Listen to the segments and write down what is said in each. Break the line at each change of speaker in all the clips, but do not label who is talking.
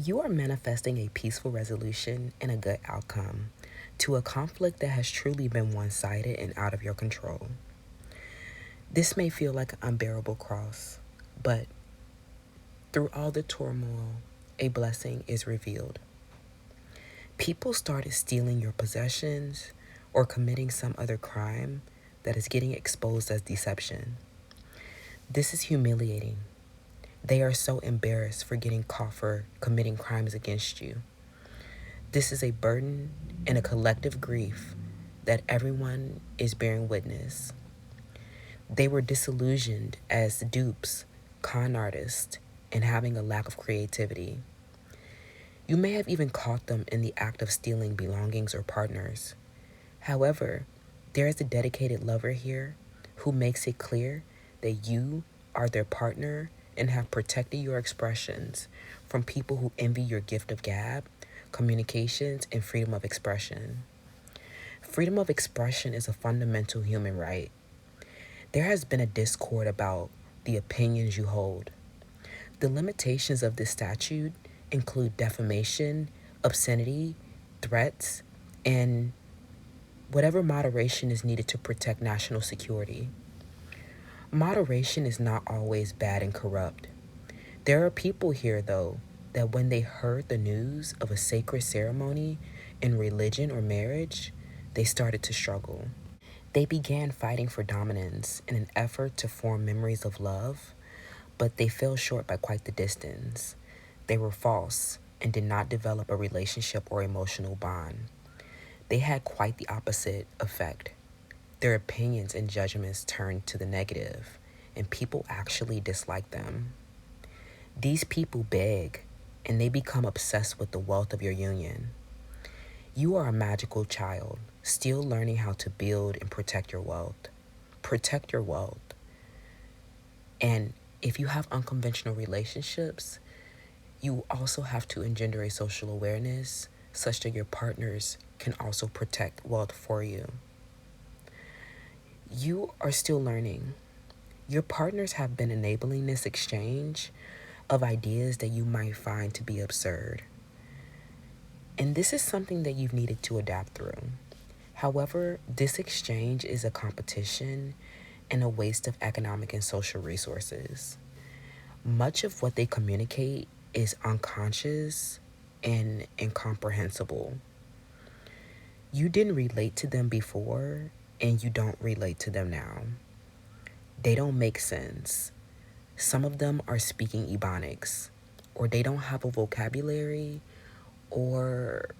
You are manifesting a peaceful resolution and a good outcome to a conflict that has truly been one-sided and out of your control. This may feel like an unbearable cross, but through all the turmoil, a blessing is revealed. People started stealing your possessions or committing some other crime that is getting exposed as deception. This is humiliating. They are so embarrassed for getting caught for committing crimes against you. This is a burden and a collective grief that everyone is bearing witness. They were disillusioned as dupes, con artists, and having a lack of creativity. You may have even caught them in the act of stealing belongings or partners. However, there is a dedicated lover here who makes it clear that you are their partner and have protected your expressions from people who envy your gift of gab, communications, and freedom of expression. Freedom of expression is a fundamental human right. There has been a discord about the opinions you hold. The limitations of this statute include defamation, obscenity, threats, and whatever moderation is needed to protect national security. Moderation is not always bad and corrupt. There are people here, though, that when they heard the news of a sacred ceremony in religion or marriage, they started to struggle. They began fighting for dominance in an effort to form memories of love, but they fell short by quite the distance. They were false and did not develop a relationship or emotional bond. They had quite the opposite effect. Their opinions and judgments turned to the negative, and people actually disliked them. These people beg, and they become obsessed with the wealth of your union. You are a magical child, still learning how to build and protect your wealth. Protect your wealth. And if you have unconventional relationships, you also have to engender a social awareness such that your partners can also protect wealth for you. You are still learning. Your partners have been enabling this exchange of ideas that you might find to be absurd. And this is something that you've needed to adapt through. However, this exchange is a competition and a waste of economic and social resources. Much of what they communicate is unconscious and incomprehensible. You didn't relate to them before, and you don't relate to them now. They don't make sense. Some of them are speaking Ebonics, or they don't have a vocabulary or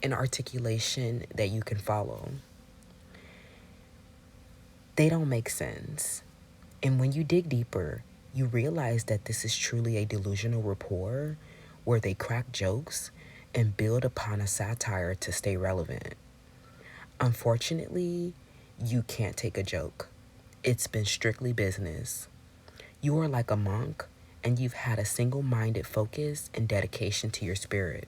an articulation that you can follow. They don't make sense. And when you dig deeper, you realize that this is truly a delusional rapport where they crack jokes and build upon a satire to stay relevant. Unfortunately, you can't take a joke. It's been strictly business. You are like a monk, and you've had a single-minded focus and dedication to your spirit.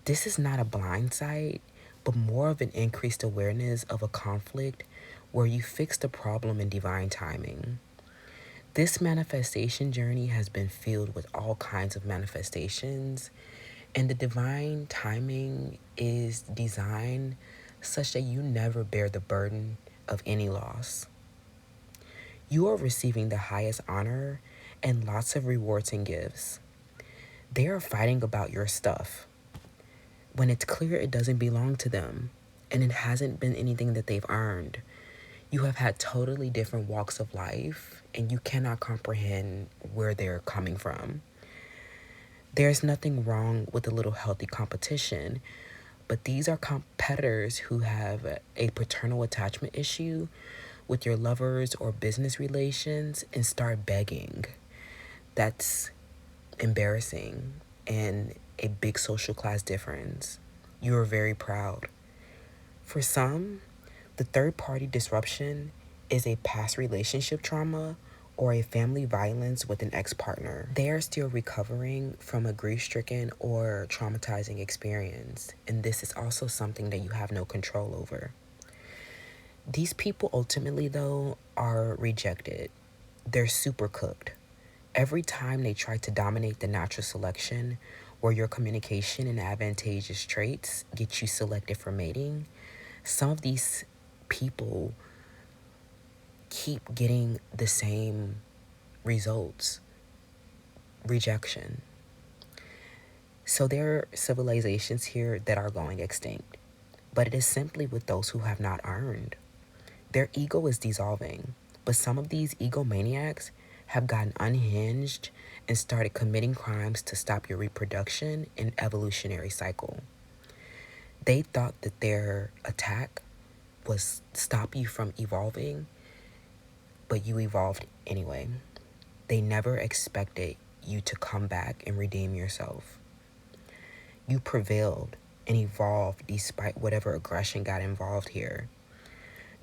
This is not a blind sight, but more of an increased awareness of a conflict where you fix the problem in divine timing. This manifestation journey has been filled with all kinds of manifestations, and the divine timing is designed such that you never bear the burden of any loss. You are receiving the highest honor and lots of rewards and gifts. They are fighting about your stuff when it's clear it doesn't belong to them and it hasn't been anything that they've earned. You have had totally different walks of life and you cannot comprehend where they're coming from. There's nothing wrong with a little healthy competition, but these are competitors who have a paternal attachment issue with your lovers or business relations and start begging. That's embarrassing and a big social class difference. You are very proud. For some, the third party disruption is a past relationship trauma or a family violence with an ex-partner. They are still recovering from a grief-stricken or traumatizing experience, and this is also something that you have no control over. These people ultimately, though, are rejected. They're super cooked. Every time they try to dominate the natural selection, where your communication and advantageous traits get you selected for mating, some of these people keep getting the same results: rejection. So there are civilizations here that are going extinct, but it is simply with those who have not earned. Their ego is dissolving, but some of these egomaniacs have gotten unhinged and started committing crimes to stop your reproduction and evolutionary cycle. They thought that their attack was stop you from evolving, but you evolved anyway. They never expected you to come back and redeem yourself. You prevailed and evolved despite whatever aggression got involved here.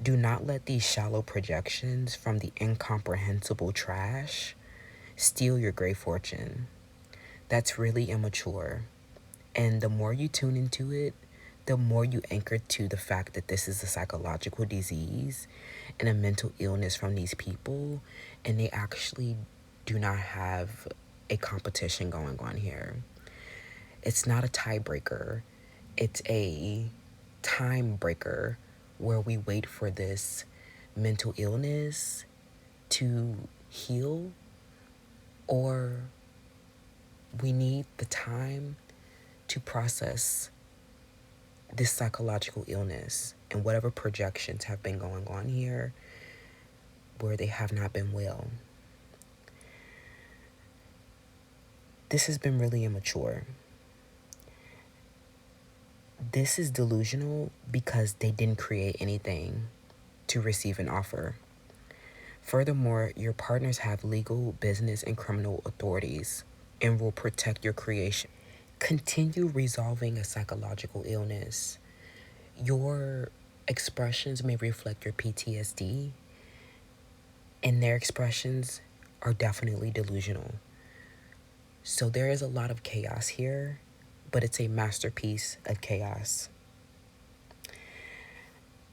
Do not let these shallow projections from the incomprehensible trash steal your great fortune. That's really immature. And the more you tune into it, the more you anchor to the fact that this is a psychological disease and a mental illness from these people, and they actually do not have a competition going on here. It's not a tiebreaker, it's a time breaker where we wait for this mental illness to heal, or we need the time to process this psychological illness and whatever projections have been going on here where they have not been well. This has been really immature. This is delusional because they didn't create anything to receive an offer. Furthermore, your partners have legal, business, and criminal authorities and will protect your creation. Continue resolving a psychological illness. Your expressions may reflect your PTSD, and their expressions are definitely delusional. So there is a lot of chaos here, but it's a masterpiece of chaos.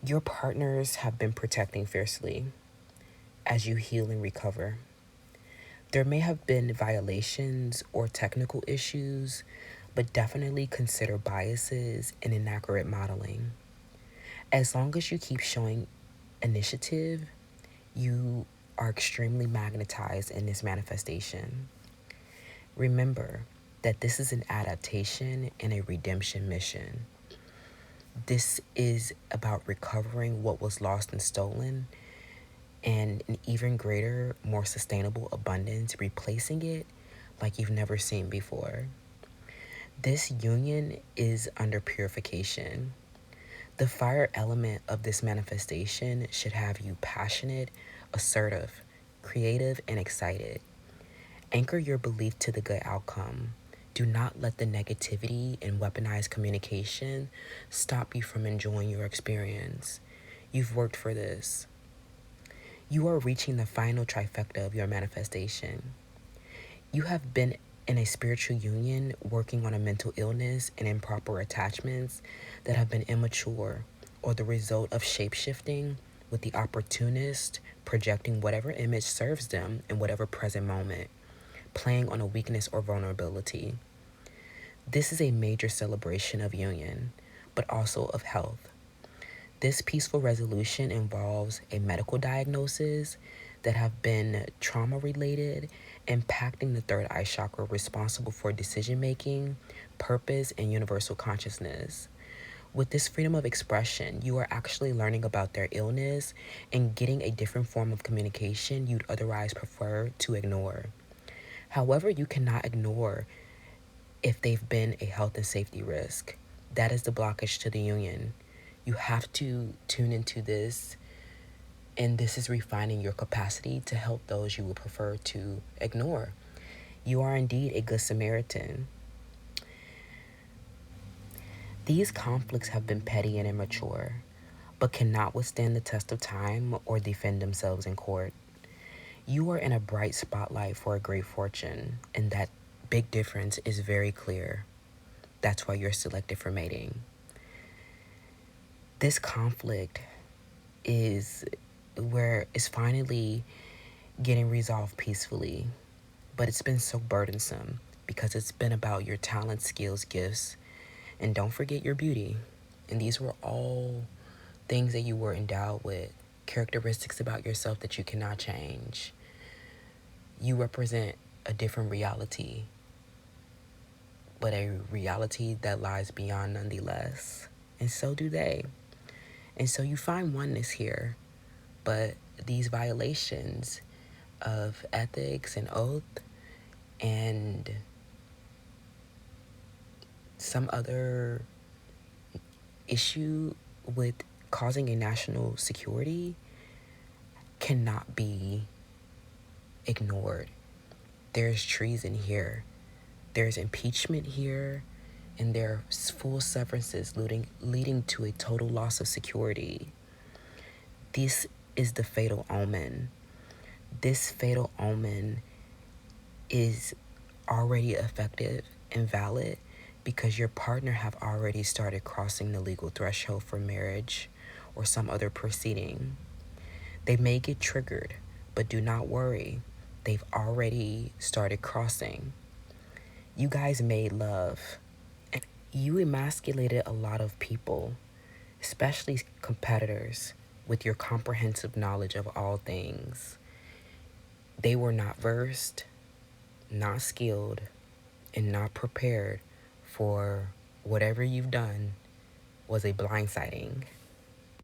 Your partners have been protecting fiercely as you heal and recover. There may have been violations or technical issues, but definitely consider biases and inaccurate modeling. As long as you keep showing initiative, you are extremely magnetized in this manifestation. Remember that this is an adaptation and a redemption mission. This is about recovering what was lost and stolen, and an even greater, more sustainable abundance, replacing it like you've never seen before. This union is under purification. The fire element of this manifestation should have you passionate, assertive, creative, and excited. Anchor your belief to the good outcome. Do not let the negativity and weaponized communication stop you from enjoying your experience. You've worked for this. You are reaching the final trifecta of your manifestation. You have been in a spiritual union working on a mental illness and improper attachments that have been immature or the result of shape-shifting with the opportunist projecting whatever image serves them in whatever present moment, playing on a weakness or vulnerability. This is a major celebration of union, but also of health. This peaceful resolution involves a medical diagnosis that have been trauma-related, impacting the third eye chakra responsible for decision-making, purpose, and universal consciousness. With this freedom of expression, you are actually learning about their illness and getting a different form of communication you'd otherwise prefer to ignore. However, you cannot ignore if they've been a health and safety risk. That is the blockage to the union. You have to tune into this, and this is refining your capacity to help those you would prefer to ignore. You are indeed a good Samaritan. These conflicts have been petty and immature, but cannot withstand the test of time or defend themselves in court. You are in a bright spotlight for a great fortune, and that big difference is very clear. That's why you're selected for mating. This conflict is where it's finally getting resolved peacefully. but it's been so burdensome because it's been about your talent, skills, gifts, and don't forget your beauty. And these were all things that you were endowed with, characteristics about yourself that you cannot change. You represent a different reality, but a reality that lies beyond nonetheless. And so do they. And so you find oneness here, but these violations of ethics and oath and some other issue with causing a national security cannot be ignored. There's treason here, there's impeachment here, and there are full severances leading to a total loss of security. This is the fatal omen. This fatal omen is already effective and valid because your partner have already started crossing the legal threshold for marriage or some other proceeding. They may get triggered, but do not worry. They've already started crossing. You guys made love, and you emasculated a lot of people, especially competitors, with your comprehensive knowledge of all things. They were not versed, not skilled, and not prepared for whatever you've done was a blindsiding.